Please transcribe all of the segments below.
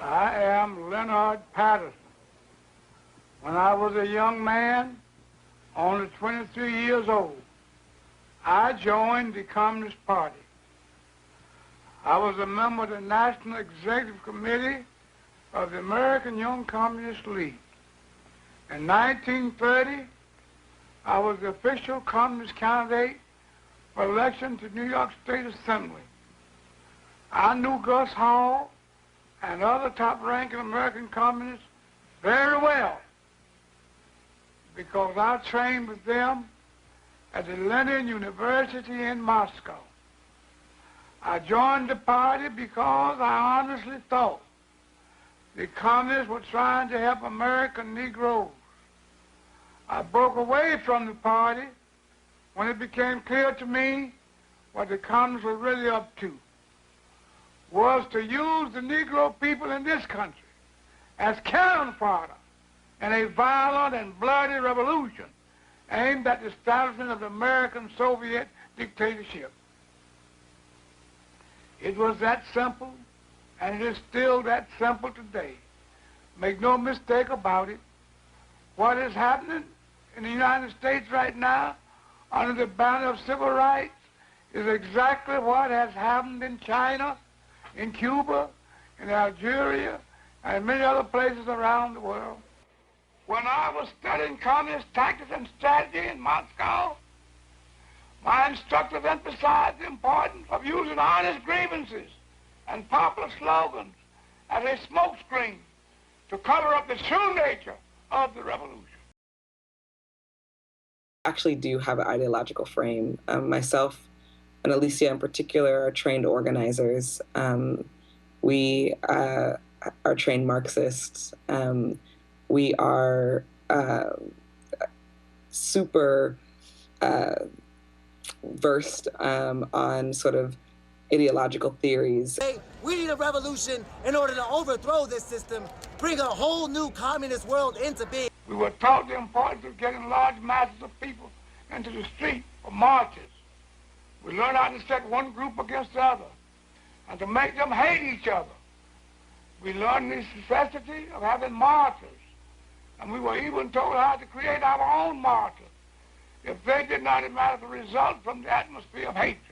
I am Leonard Patterson. When I was a young man, only 23 years old, I joined the Communist Party. I was a member of the National Executive Committee of the American Young Communist League. In 1930, I was the official communist candidate for election to New York State Assembly. I knew Gus Hall and other top-ranking American communists very well because I trained with them at the Lenin University in Moscow. I joined the party because I honestly thought the communists were trying to help American Negroes. I broke away from the party when it became clear to me what the communists were really up to was to use the Negro people in this country as cannon fodder in a violent and bloody revolution aimed at the establishment of the American Soviet dictatorship. It was that simple, and it is still that simple today. Make no mistake about it. What is happening in the United States right now under the banner of civil rights is exactly what has happened in China, in Cuba, in Algeria, and many other places around the world. When I was studying communist tactics and strategy in Moscow, my instructors emphasized the importance of using honest grievances and popular slogans as a smokescreen to cover up the true nature of the revolution. Actually do have an ideological frame. Myself and Alicia in particular are trained organizers. We are trained Marxists. We are super versed on sort of ideological theories. Hey, we need a revolution in order to overthrow this system, bring a whole new communist world into being. We were taught the importance of getting large masses of people into the street for marches. We learned how to set one group against the other and to make them hate each other. We learned the necessity of having martyrs, and we were even told how to create our own martyrs if they did not automatically result from the atmosphere of hatred.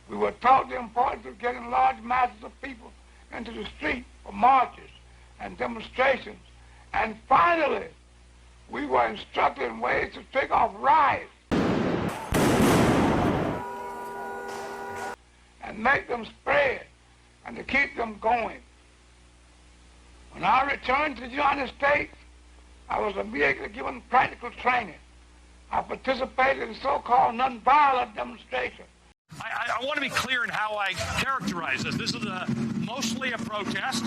We were taught the importance of getting large masses of people into the street for marches and demonstrations. And finally, we were instructed in ways to take off riots and make them spread and to keep them going. When I returned to the United States, I was immediately given practical training. I participated in so-called nonviolent demonstrations. I want to be clear in how I characterize this. This is mostly a protest.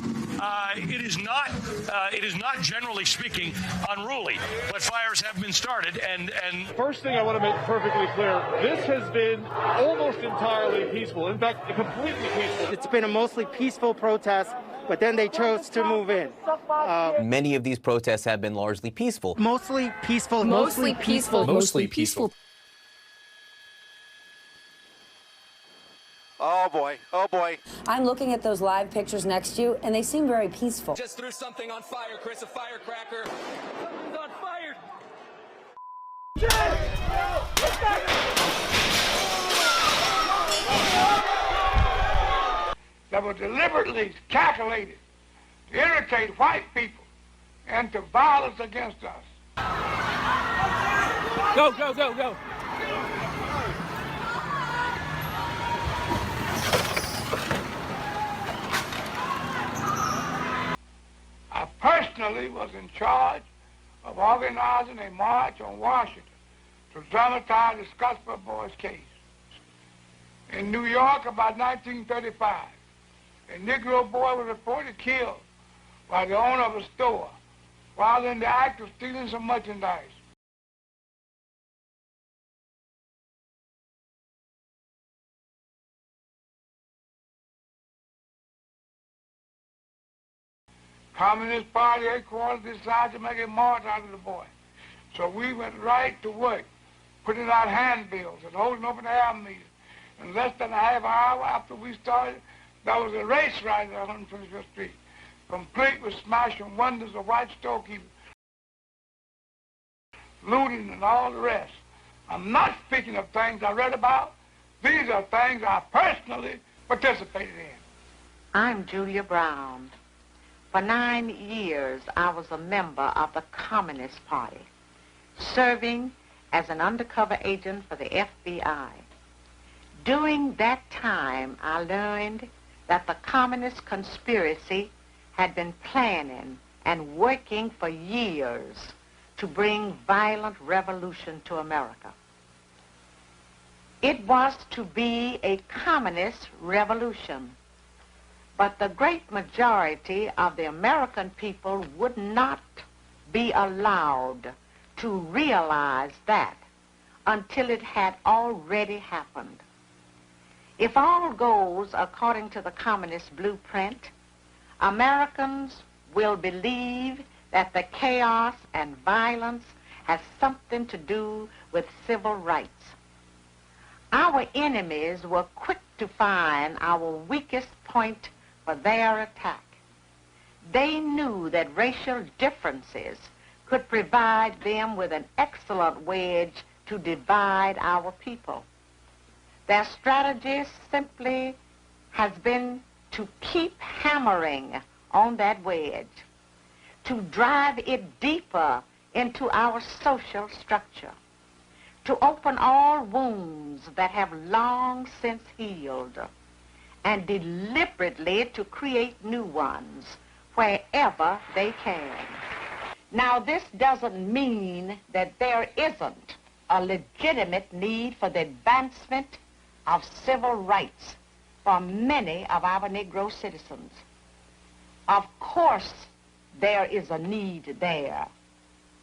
It is not generally speaking unruly, but fires have been started. And first thing I want to make perfectly clear: this has been almost entirely peaceful. In fact, completely peaceful. It's been a mostly peaceful protest, but then they chose to move in. Many of these protests have been largely peaceful. Mostly peaceful. Mostly peaceful. Mostly peaceful. Oh boy, oh boy. I'm looking at those live pictures next to you, and they seem very peaceful. Just threw something on fire, Chris, a firecracker. Something's on fire! That were deliberately calculated to irritate white people and to violence against us. Go, go, go, go! I personally was in charge of organizing a march on Washington to dramatize the Scottsboro Boys case. In New York, about 1935, a Negro boy was reported killed by the owner of a store while in the act of stealing some merchandise. Communist Party headquarters decided to make a march out of the boy. So we went right to work, putting out handbills and holding open air meetings. In less than a half hour after we started, there was a race ride on 125th Street. complete with smashing windows of white storekeepers, looting and all the rest. I'm not speaking of things I read about. These are things I personally participated in. I'm Julia Brown. For 9 years, I was a member of the Communist Party, serving as an undercover agent for the FBI. During that time, I learned that the communist conspiracy had been planning and working for years to bring violent revolution to America. It was to be a communist revolution, but the great majority of the American people would not be allowed to realize that until it had already happened. If all goes according to the communist blueprint, Americans will believe that the chaos and violence has something to do with civil rights. Our enemies were quick to find our weakest point for their attack. They knew that racial differences could provide them with an excellent wedge to divide our people. Their strategy simply has been to keep hammering on that wedge, to drive it deeper into our social structure, to open all wounds that have long since healed, and deliberately to create new ones wherever they can. Now, this doesn't mean that there isn't a legitimate need for the advancement of civil rights for many of our Negro citizens. Of course, there is a need there.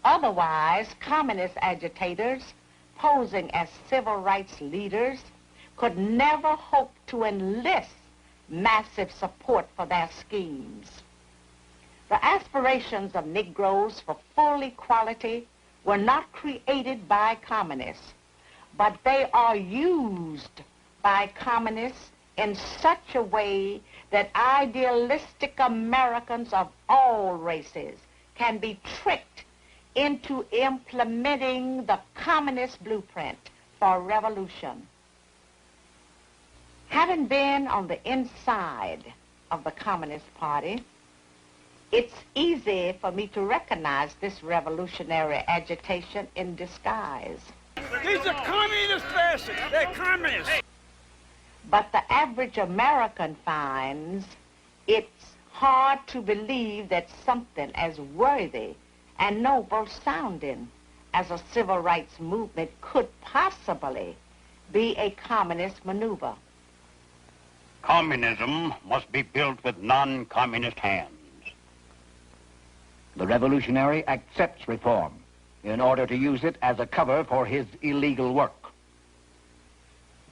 Otherwise, communist agitators posing as civil rights leaders could never hope to enlist massive support for their schemes. The aspirations of Negroes for full equality were not created by communists, but they are used by communists in such a way that idealistic Americans of all races can be tricked into implementing the communist blueprint for revolution. Having been on the inside of the Communist Party, it's easy for me to recognize this revolutionary agitation in disguise. These are communist bastards. They're communists. But the average American finds it's hard to believe that something as worthy and noble sounding as a civil rights movement could possibly be a communist maneuver. Communism must be built with non-communist hands. The revolutionary accepts reform in order to use it as a cover for his illegal work.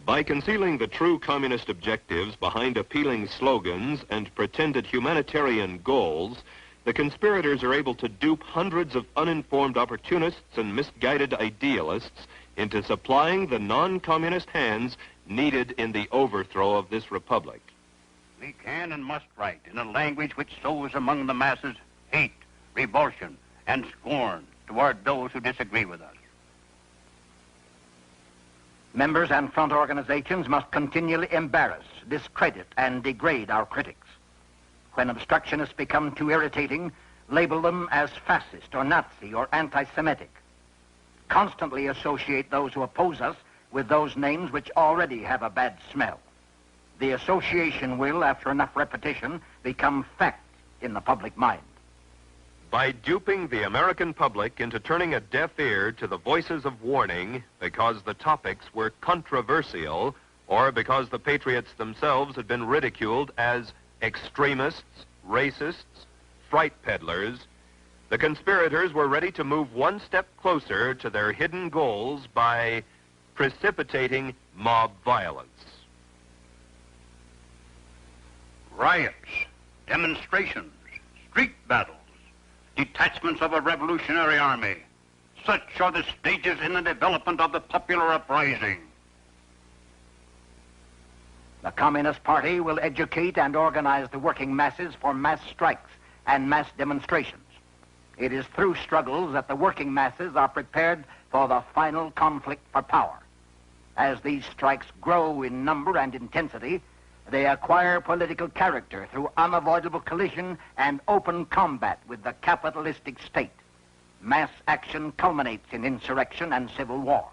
By concealing the true communist objectives behind appealing slogans and pretended humanitarian goals, the conspirators are able to dupe hundreds of uninformed opportunists and misguided idealists into supplying the non-communist hands needed in the overthrow of this republic. We can and must write in a language which sows among the masses hate, revulsion, and scorn toward those who disagree with us. Members and front organizations must continually embarrass, discredit, and degrade our critics. When obstructionists become too irritating, label them as fascist or Nazi or anti-Semitic. Constantly associate those who oppose us with those names which already have a bad smell. The association will, after enough repetition, become fact in the public mind. By duping the American public into turning a deaf ear to the voices of warning because the topics were controversial or because the patriots themselves had been ridiculed as extremists, racists, fright peddlers, the conspirators were ready to move one step closer to their hidden goals by precipitating mob violence. Riots, demonstrations, street battles, detachments of a revolutionary army. Such are the stages in the development of the popular uprising. The Communist Party will educate and organize the working masses for mass strikes and mass demonstrations. It is through struggles that the working masses are prepared for the final conflict for power. As these strikes grow in number and intensity, they acquire political character through unavoidable collision and open combat with the capitalistic state. Mass action culminates in insurrection and civil war.